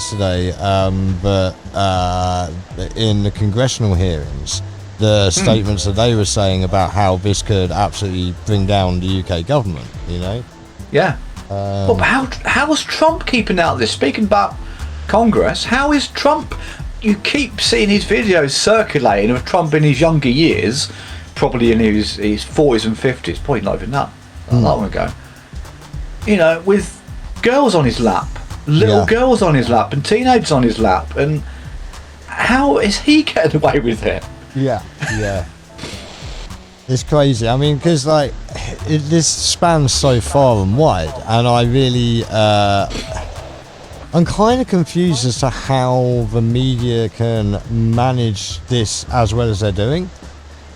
yesterday, but in the congressional hearings, the statements that they were saying about how this could absolutely bring down the UK government, you know? Yeah. But how is Trump keeping out of this? Speaking about Congress, how is Trump? You keep seeing his videos circulating of Trump in his younger years, probably in his 40s and 50s, probably not even that long ago. You know, with girls on his lap, little girls on his lap, and teenagers on his lap, and how is he getting away with it? Yeah. It's crazy. I mean, because like this spans so far and wide, and I really, I'm kind of confused as to how the media can manage this as well as they're doing.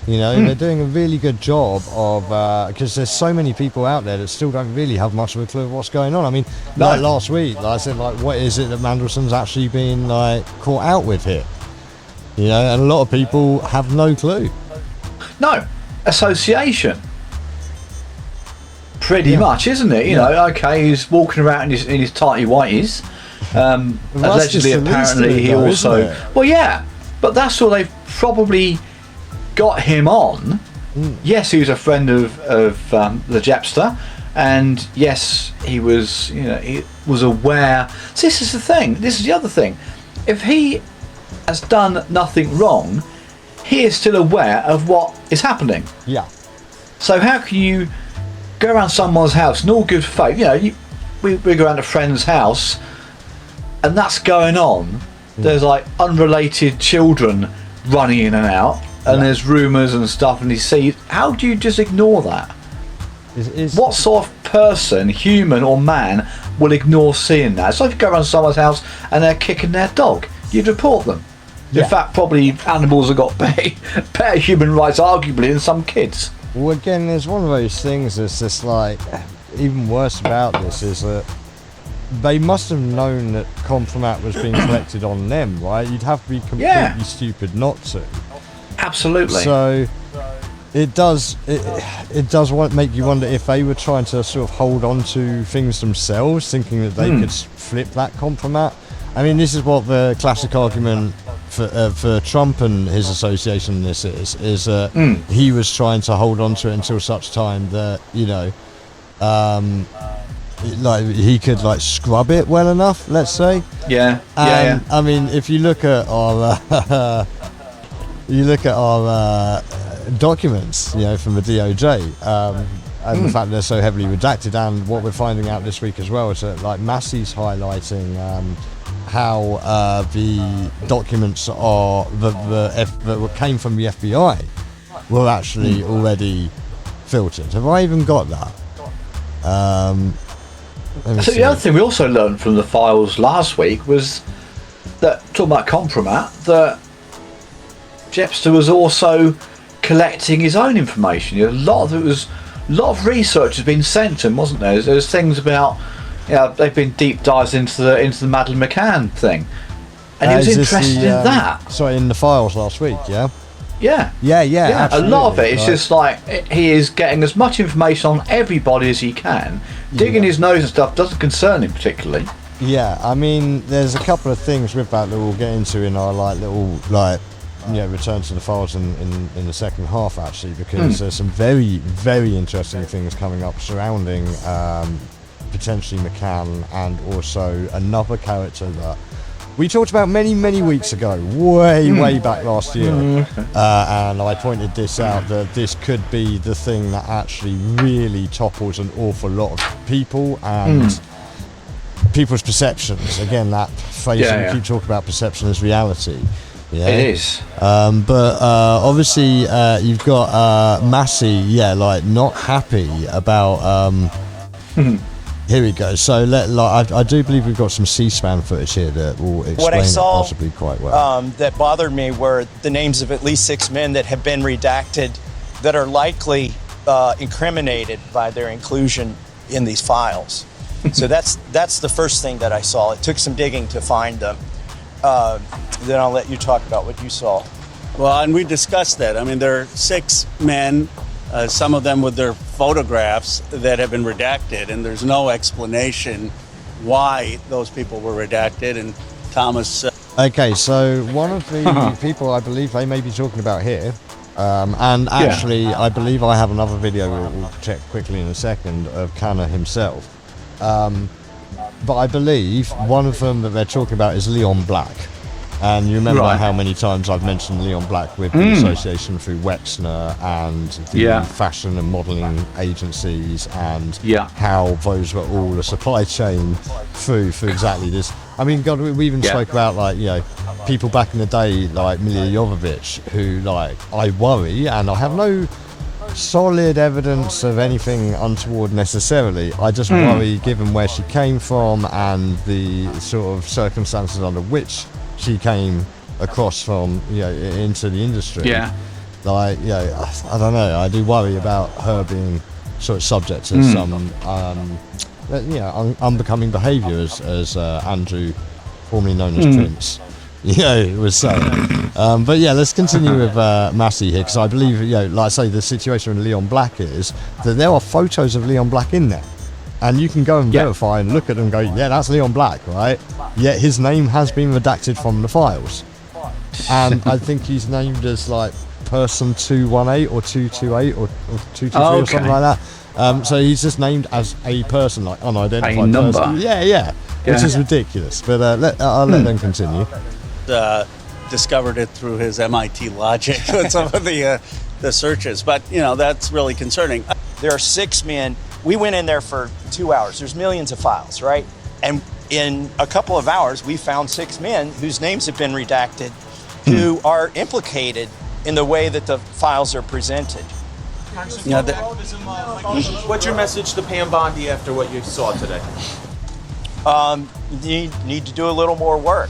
You know, they're doing a really good job of, because there's so many people out there that still don't really have much of a clue of what's going on. I mean, like last week, like I said, like, what is it that Mandelson's actually been like caught out with here? You know, and a lot of people have no clue. No, association. Pretty much, isn't it? You know, okay, he's walking around in his tighty whities. Allegedly, apparently, he also. Well, yeah, but that's all they've probably got him on. Yes, he was a friend of the Jepster, and yes, he was. You know, he was aware. So this is the thing. This is the other thing. If he has done nothing wrong, he is still aware of what is happening. Yeah. So how can you go around someone's house in all good faith? You know, we go around a friend's house, and that's going on. There's like unrelated children running in and out, and there's rumours and stuff, and he sees. How do you just ignore that? What sort of person, human or man, will ignore seeing that? So if you go around someone's house and they're kicking their dog, you'd report them. In fact, probably animals have got better human rights, arguably, than some kids. Well, again, there's one of those things that's just like, even worse about this is that they must have known that compromat was being collected on them, right? You'd have to be completely stupid not to. Absolutely. So it does make you wonder if they were trying to sort of hold on to things themselves, thinking that they could flip that compromat. I mean, this is what the classic argument for Trump and his association in this is that he was trying to hold on to it until such time that, you know, like he could like scrub it well enough, let's say. I mean, if you look at our documents, you know, from the DOJ, and the fact they're so heavily redacted, and what we're finding out this week as well is that like Massie's highlighting how the documents that came from the FBI were actually already filtered. Have I even got that? So the other thing we also learned from the files last week was that, talking about compromat, that Jepster was also collecting his own information. You know, a lot of research has been sent to him, wasn't there? There's things about, you know, they've been deep dives into the Madeleine McCann thing, and he was interested in that. Sorry, in the files last week, yeah. Yeah. A lot of it is just like he is getting as much information on everybody as he can. Digging his nose and stuff doesn't concern him particularly. Yeah, I mean, there's a couple of things with that we'll get into in our return to the files in the second half, actually, because there's some very, very interesting things coming up surrounding potentially McCann, and also another character that we talked about many weeks ago, way back last year, and I pointed this out, that this could be the thing that actually really topples an awful lot of people and people's perceptions. Again, that phrase we keep talking about, perception as reality. Yeah. It is. But obviously you've got Massie, like not happy about. Here we go. So I do believe we've got some C-SPAN footage here that will explain what I saw, it possibly quite well. That bothered me were the names of at least 6 men that have been redacted, that are likely incriminated by their inclusion in these files. So that's the first thing that I saw. It took some digging to find them. Then I'll let you talk about what you saw. Well, and we discussed that. I mean, there are 6 men, some of them with their photographs, that have been redacted, and there's no explanation why those people were redacted. And Thomas. Okay, so one of the people I believe they may be talking about here, and actually I believe I have another video we'll check quickly in a second of Khanna himself. But I believe one of them that they're talking about is Leon Black. And you remember how many times I've mentioned Leon Black with the association through Wexner and the fashion and modelling agencies, and how those were all a supply chain through exactly this. I mean, God, we even spoke about, like, you know, people back in the day like Milija Jovovich, who, like, I worry, and I have no solid evidence of anything untoward necessarily. I just worry, given where she came from and the sort of circumstances under which she came across from, you know, into the industry. Like, you know, I don't know. I do worry about her being sort of subject to some, you know, unbecoming behaviour, as Andrew, formerly known as Prince, you know, was saying. But yeah, let's continue with Massie here, because I believe, you know, like I say, the situation with Leon Black is that there are photos of Leon Black in there. And you can go and verify and look at them and go, yeah, that's Leon Black, right? Yet his name has been redacted from the files. And I think he's named as, like, person 218 or 228 or 223 or something like that. So he's just named as a person, like unidentified person. Yeah. Which is ridiculous. But I'll let them continue. Discovered it through his MIT logic with some of the searches. But, you know, that's really concerning. There are 6 men. We went in there for 2 hours. There's millions of files, right? And in a couple of hours, we found 6 men whose names have been redacted, who are implicated in the way that the files are presented. Yeah, What's your message to Pam Bondi after what you saw today? You need to do a little more work.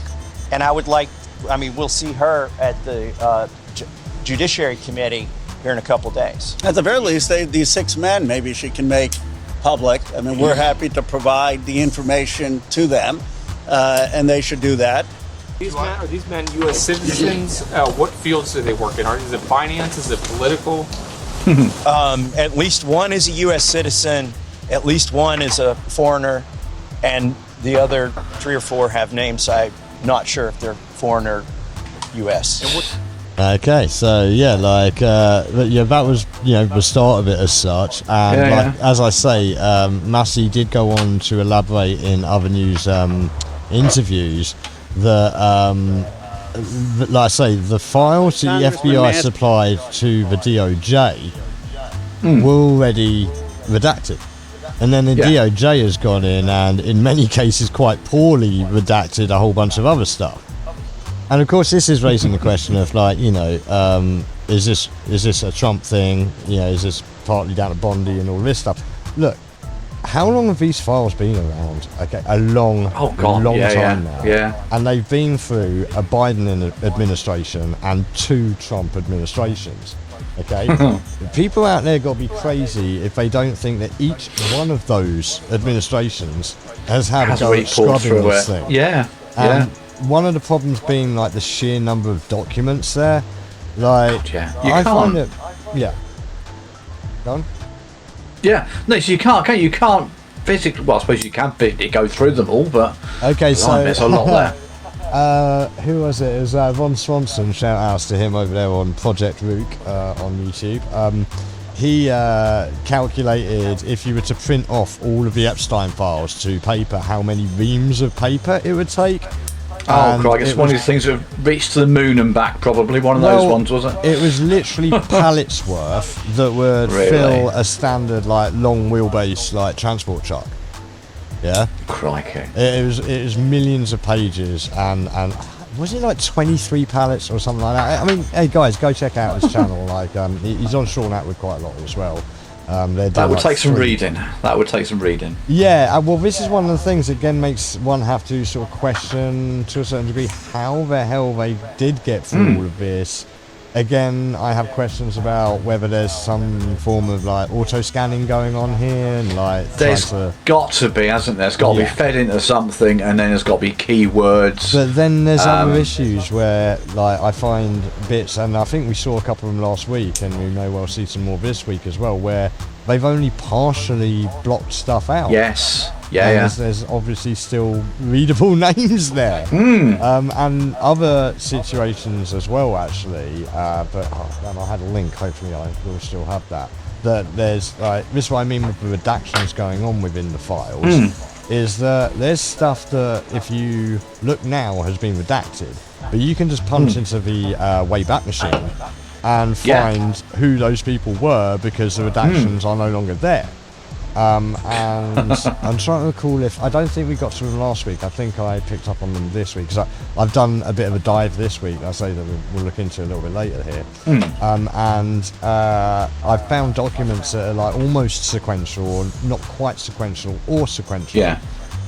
And I would like, I mean, we'll see her at the Judiciary Committee here in a couple days. At the very least, these 6 men, maybe she can make public. I mean, we're happy to provide the information to them, and they should do that. Are these men U.S. citizens? What fields do they work in? Is it finance? Is it political? At least one is a U.S. citizen, at least one is a foreigner, and the other 3 or 4 have names. I'm not sure if they're foreign or U.S. Okay, so yeah, like that was, you know, the start of it as such, and as I say, Massie did go on to elaborate in other news interviews that, like I say, the files the FBI supplied to the DOJ were already redacted, and then the DOJ has gone in and, in many cases, quite poorly redacted a whole bunch of other stuff. And of course, this is raising the question of, like, you know, is this a Trump thing? You know, is this partly down to Bondi and all this stuff? Look, how long have these files been around? Okay, a long time now. Yeah. And they've been through a Biden administration and 2 Trump administrations. Okay, people out there got to be crazy if they don't think that each one of those administrations has had a go at scrubbing this thing. One of the problems being, like, the sheer number of documents there. Like, I find it. Go on. No, so you can't physically. Well, I suppose you can physically go through them all, but okay, so there's a lot there. Who was it? It was Ron Swanson. Shout outs to him over there on Project Rook on YouTube. He calculated, if you were to print off all of the Epstein files to paper, how many reams of paper it would take. Oh, God, I guess one of these things that reached to the moon and back, probably. One of those ones, was it? It was literally pallets worth that would fill a standard, like, long wheelbase, like, transport truck. Yeah? Crikey. It was millions of pages, and was it like 23 pallets or something like that? I mean, hey, guys, go check out his channel. Like, he's on Sean Atwood quite a lot as well. That would take some reading. That would take some reading. Yeah, well, this is one of the things, again, makes one have to sort of question, to a certain degree, how the hell they did get through all of this. Again, I have questions about whether there's some form of, like, auto-scanning going on here, and, like, there's got to be, hasn't there? It's got to be fed into something, and then there's got to be keywords. But then there's other issues where, like, I find bits, and I think we saw a couple of them last week, and we may well see some more this week as well, where they've only partially blocked stuff out. Yes. Yeah, and yeah. There's obviously still readable names there, and other situations as well, actually. But man, I had a link. Hopefully, I will still have that. That there's this is what I mean with the redactions going on within the files. Is that there's stuff that if you look now has been redacted, but you can just punch into the Wayback Machine and find who those people were because the redactions are no longer there. And I'm trying to recall if I don't think we got to them last week. I think I picked up on them this week because I've done a bit of a dive this week. I say that we'll look into a little bit later here. And I've found documents that are like almost sequential, or not quite sequential, or sequential. Yeah.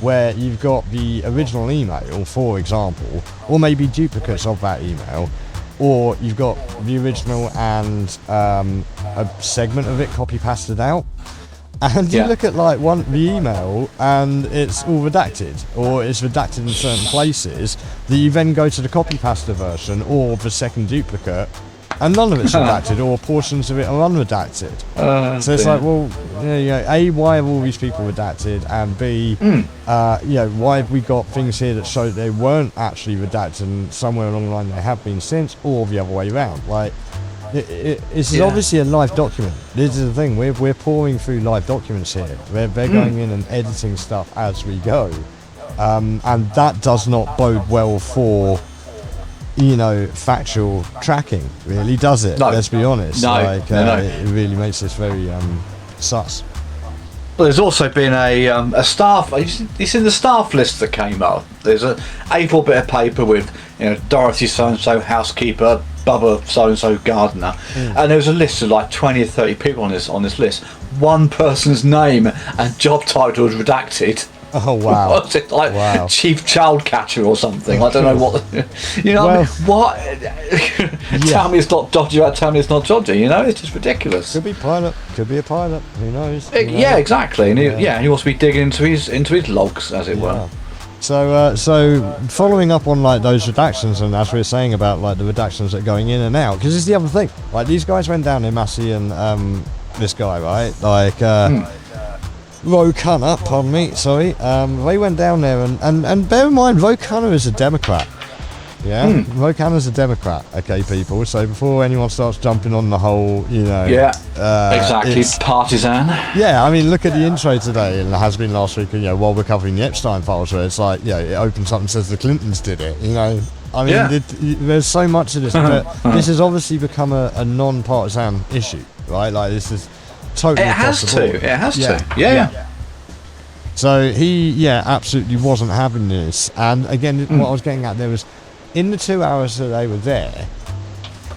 Where you've got the original email, for example, or maybe duplicates of that email, or you've got the original and a segment of it copy pasted out. And you look at like the email and it's all redacted, or it's redacted in certain places, that you then go to the copy pasta version or the second duplicate and none of it's redacted, or portions of it are unredacted. So it's like, well, A, why have all these people redacted, and B, why have we got things here that show that they weren't actually redacted and somewhere along the line they have been since, or the other way around. Like, it's obviously a live document. This is the thing, we're pouring through live documents here. They're going in and editing stuff as we go, and that does not bode well for factual tracking, really, does it? No. Let's be honest. No. It really makes this very sus. Well, there's also been a staff. It's in the staff list that came up. There's a A4 bit of paper with Dorothy so and so housekeeper, Bubba so and so gardener, and there was a list of like 20 or 30 people on this list. One person's name and job title was redacted. Oh wow! What was it, like chief child catcher or something? I don't know what. What? Tell me it's not dodgy. Tell me it's not dodgy. It's just ridiculous. Could be pilot. Could be a pilot. Who knows? Yeah, exactly. And he wants to be digging into his logs, as it were. So following up on like those redactions, and as we were saying about like the redactions that are going in and out, because it's the other thing. Like these guys went down there, Massie and this guy, right? Like. Khanna, pardon me, sorry. They went down there and bear in mind, Khanna is a Democrat. Yeah, Khanna's a Democrat. Okay, people. So before anyone starts jumping on the whole, exactly, partisan. Yeah, I mean, look at the intro today, and it has been last week. While we're covering the Epstein files, where it's like, it opens up and says the Clintons did it. I mean, there's so much of this, but this has obviously become a non-partisan issue, right? Like this is. Totally it has to. Yeah. So he, absolutely wasn't having this. And again, what I was getting at there was, in the 2 hours that they were there,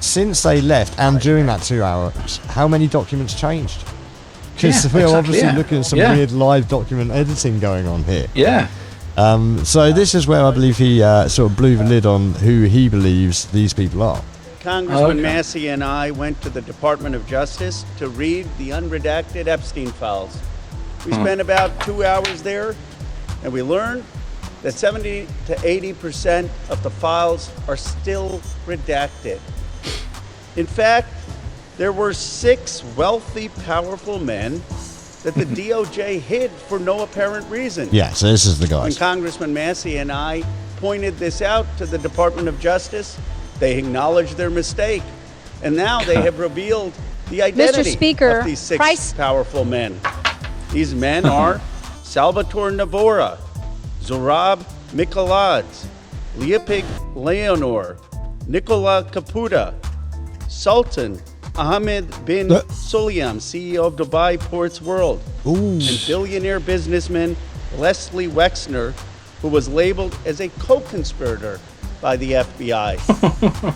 since they left and during that 2 hours, how many documents changed? Because we're obviously looking at some weird live document editing going on here. Yeah. So this is where I believe he sort of blew the lid on who he believes these people are. Congressman Massie and I went to the Department of Justice to read the unredacted Epstein files. We spent about 2 hours there, and we learned that 70 to 80% of the files are still redacted. In fact, there were 6 wealthy, powerful men that the DOJ hid for no apparent reason. Yeah, so this is the guy. When Congressman Massie and I pointed this out to the Department of Justice, they acknowledged their mistake, and now they have revealed the identity of these 6 powerful men. These men are Salvatore Navora, Zorab Mikoladze, Leopig Leonor, Nicola Caputa, Sultan Ahmed bin Sulayem, CEO of Dubai Ports World, and billionaire businessman Leslie Wexner, who was labeled as a co-conspirator by the FBI.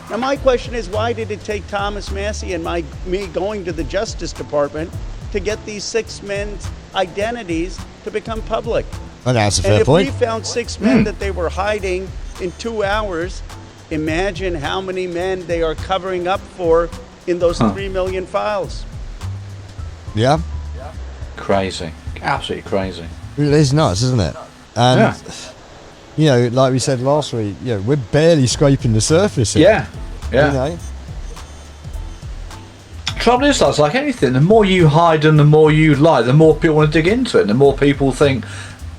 Now my question is, why did it take Thomas Massie and me going to the Justice Department to get these 6 men's identities to become public? Well, that's a fair point. If we found 6 men that they were hiding in 2 hours, imagine how many men they are covering up for in those 3 million files. Yeah. Crazy. Absolutely crazy. It is nuts, isn't it? And like we said last week, we're barely scraping the surface here. Yeah. Trouble is, like anything, the more you hide and the more you lie, the more people want to dig into it, and the more people think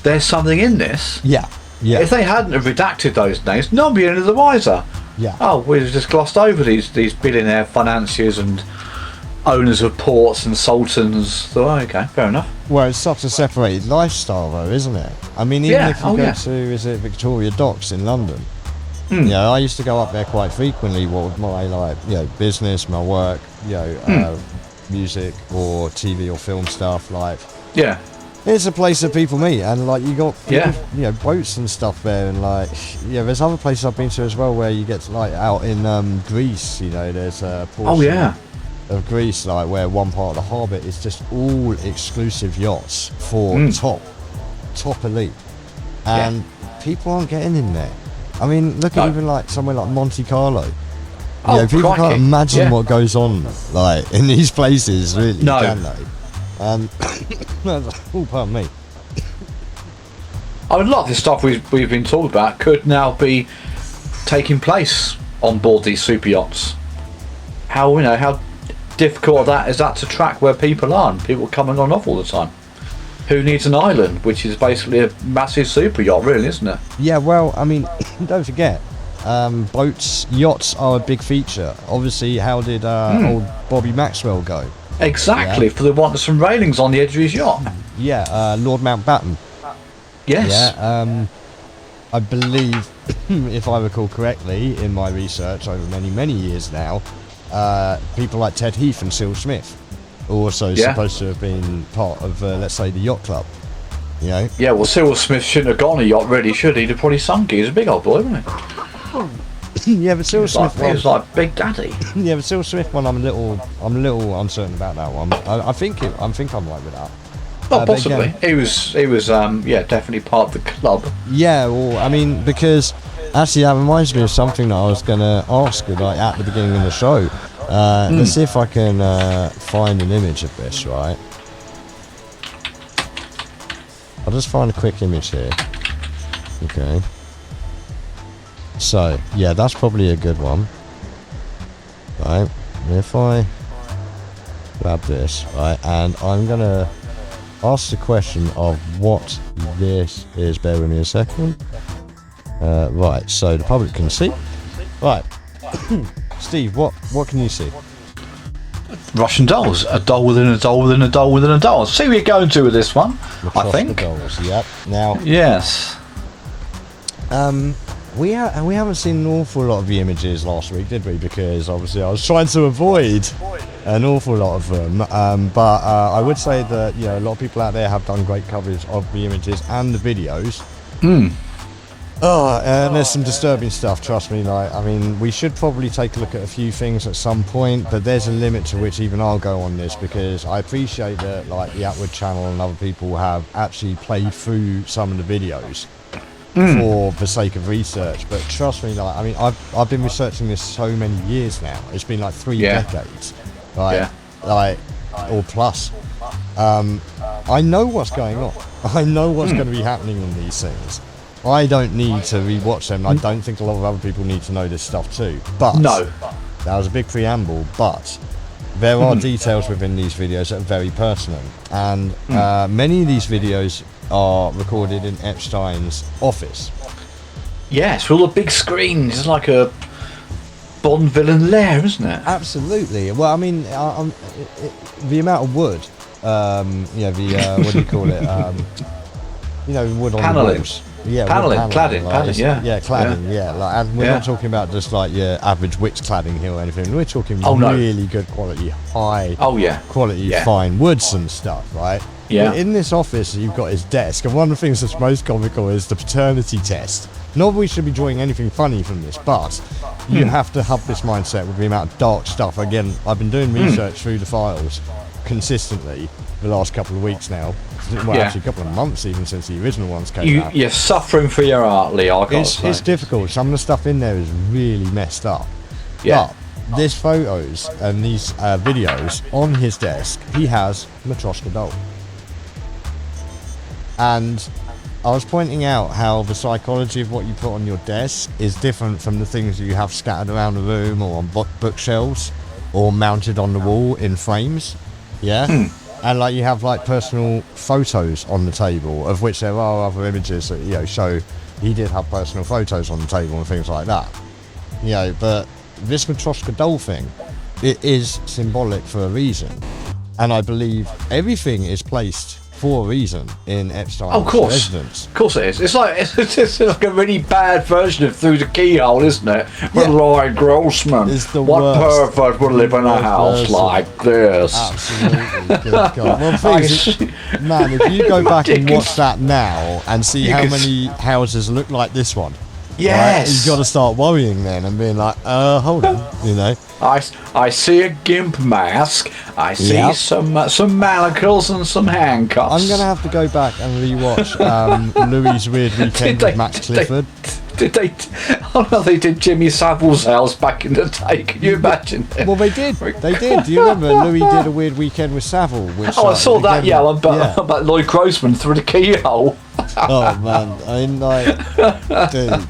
there's something in this. Yeah. If they hadn't have redacted those names, nobody would be any the wiser. Yeah. Oh, we've just glossed over these billionaire financiers and owners of ports and sultans. So, okay, fair enough. Well, it's such a separated lifestyle, though, isn't it? I mean, even if you go to, is it Victoria Docks in London? You know, I used to go up there quite frequently. What with my business, my work, music or TV or film stuff, Yeah. It's a place that people meet, and you got boats and stuff there, and there's other places I've been to as well where you get to out in Greece. There's a portion of Greece where one part of the harbour is just all exclusive yachts for top elite, and people aren't getting in there. I mean, look at even somewhere like Monte Carlo. People can't imagine what goes on in these places, really, can they? Pardon me. I mean, a lot of this stuff we've been talking about could now be taking place on board these super yachts. How difficult is that to track where people are, and people coming on and off all the time? Who needs an island, which is basically a massive super yacht, really, isn't it? Yeah, well, I mean, don't forget, yachts are a big feature. Obviously, how did old Bobby Maxwell go? Exactly, for the want of some railings on the edge of his yacht. Yeah, Lord Mountbatten. Yes. Yeah, I believe, if I recall correctly, in my research over many, many years now, people like Ted Heath and Cyril Smith also supposed to have been part of, let's say, the yacht club. Yeah, well, Cyril Smith shouldn't have gone on a yacht, really, should he? He'd have probably sunk it. He was a big old boy, wasn't he? Yeah, but Cyril Smith he was like Big Daddy. Yeah, but Cyril Smith one, I'm a little uncertain about that one. I think I'm right with that. Well, possibly. He was definitely part of the club. Yeah, well, I mean, because actually that reminds me of something that I was going to ask at the beginning of the show. Let's see if I can find an image of this, right? I'll just find a quick image here. Okay. So, yeah, that's probably a good one. Right, if I grab this, right, and I'm going to ask the question of what this is. Bear with me a second. Right, so the public can see. Right. Steve, what can you see? Russian dolls. A doll within a doll within a doll within a doll. See where you're going to with this one, I think. Dolls, yep. Now, yes. We haven't seen an awful lot of the images last week, did we? Because obviously I was trying to avoid an awful lot of them. But I would say that a lot of people out there have done great coverage of the images and the videos. And there's some disturbing stuff, trust me. I mean, we should probably take a look at a few things at some point, but there's a limit to which even I'll go on this, because I appreciate that the Atwood channel and other people have actually played through some of the videos for the sake of research. But trust me, I mean, I've been researching this so many years now. It's been 3 decades, right? Or plus. I know what's going on. I know what's going to be happening in these things. I don't need to rewatch them. I don't think a lot of other people need to know this stuff too. But no, that was a big preamble. But there are details within these videos that are very personal, and many of these videos are recorded in Epstein's office. Yes, with all the big screens. It's like a Bond villain lair, isn't it? Absolutely. Well, I mean, the amount of wood, what do you call it? Wood on paneling. the walls. Yeah, cladding, cladding. Yeah, and we're not talking about just your average witch cladding here or anything. We're talking really good quality, high quality, fine woods and stuff, right? Yeah. But in this office, you've got his desk, and one of the things that's most comical is the paternity test. Not that we should be drawing anything funny from this, but you have to have this mindset with the amount of dark stuff. Again, I've been doing research through the files consistently the last couple of weeks now. Well, actually a couple of months even since the original ones came out. You're suffering for your art, Lee, It's difficult. Some of the stuff in there is really messed up. Yeah. But there's photos and these videos on his desk. He has Matryoshka doll. And I was pointing out how the psychology of what you put on your desk is different from the things you have scattered around the room or on bookshelves or mounted on the wall in frames. Yeah? And like you have like personal photos on the table, of which there are other images that, you know, show he did have personal photos on the table and things like that. You know, but this Matryoshka doll thing, it is symbolic for a reason. And I believe everything is placed for a reason in Epstein's residence. Of course it is. It's like a really bad version of Through the Keyhole, isn't it? Yeah. Lloyd Grossman. What pervert would live in a house like this? Absolutely. Good God. Well, man, if you go back and watch that now and see how many houses look like this one, yes, right, you've got to start worrying then and being like, hold on, you know. I see a gimp mask. I see some manacles and some handcuffs. I'm going to have to go back and rewatch Louis' Weird Weekend with Max Clifford. They did Jimmy Savile's house back in the day. Can you imagine that? Well, they did. Do you remember Louis did a Weird Weekend with Savile? Which, I saw that. About Lloyd Grossman Through the Keyhole. Oh man, I mean, like, dude.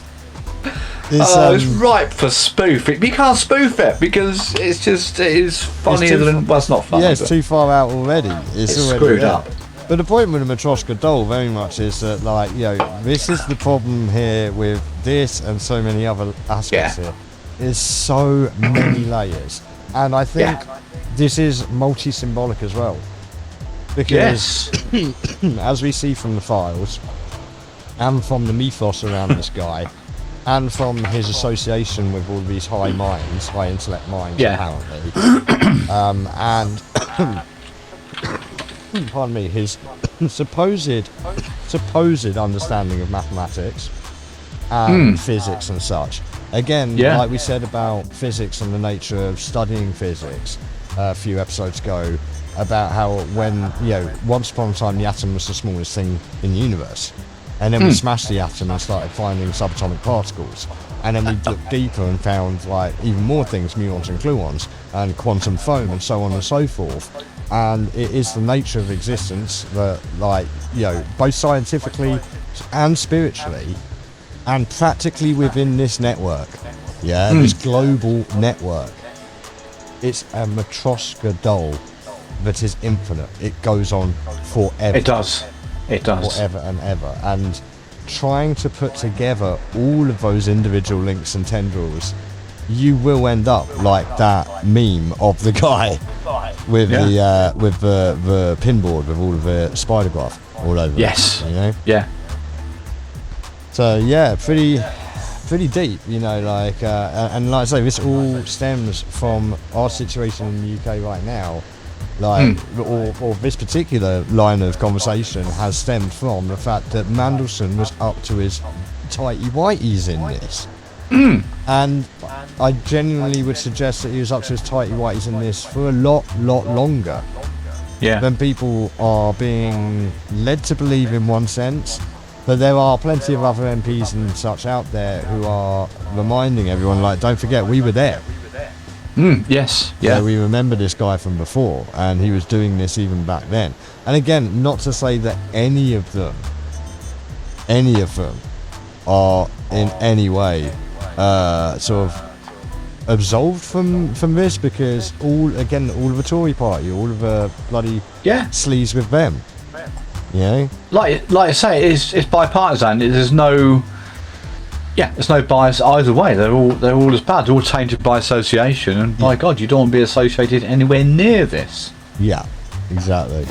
It's ripe for spoof. You can't spoof it because it is funnier than. Well, it's not funny. Yeah, it's too far out already. It's already screwed up. But the point with the Matryoshka doll very much is that, like, you know, this is the problem here with this and so many other aspects here. There's so many layers. And I think this is multi-symbolic as well. Because as we see from the files and from the mythos around this guy and from his association with all these high intellect minds apparently, and pardon me, his supposed understanding of mathematics and physics and such. Again, like we said about physics and the nature of studying physics a few episodes ago, about how when, you know, once upon a time the atom was the smallest thing in the universe, and then we smashed the atom and started finding subatomic particles, and then we looked deeper and found like even more things, muons and gluons and quantum foam and so on and so forth. And it is the nature of existence that, like, you know, both scientifically and spiritually and practically within this network, this global network, it's a Matryoshka doll that is infinite. It goes on forever. It does. Forever and ever. And trying to put together all of those individual links and tendrils, you will end up like that meme of the guy with the pinboard with all of the spider graph all over. Yes. You know? Yeah. So pretty deep, you know, like and like I say, this all stems from our situation in the UK right now. Like, or this particular line of conversation has stemmed from the fact that Mandelson was up to his tighty whities in this. And I genuinely would suggest that he was up to his tighty whities in this for a lot longer than people are being led to believe in one sense. But there are plenty of other MPs and such out there who are reminding everyone, like, don't forget, we were there. Yes. Yeah. So we remember this guy from before, and he was doing this even back then. And again, not to say that any of them are in any way sort of absolved from this, because all of the Tory party, all of the bloody sleaze with them. You know? Like I say, it's bipartisan. There's no bias either way. They're all as bad. They're all tainted by association, and by God, you don't want to be associated anywhere near this. Yeah, exactly.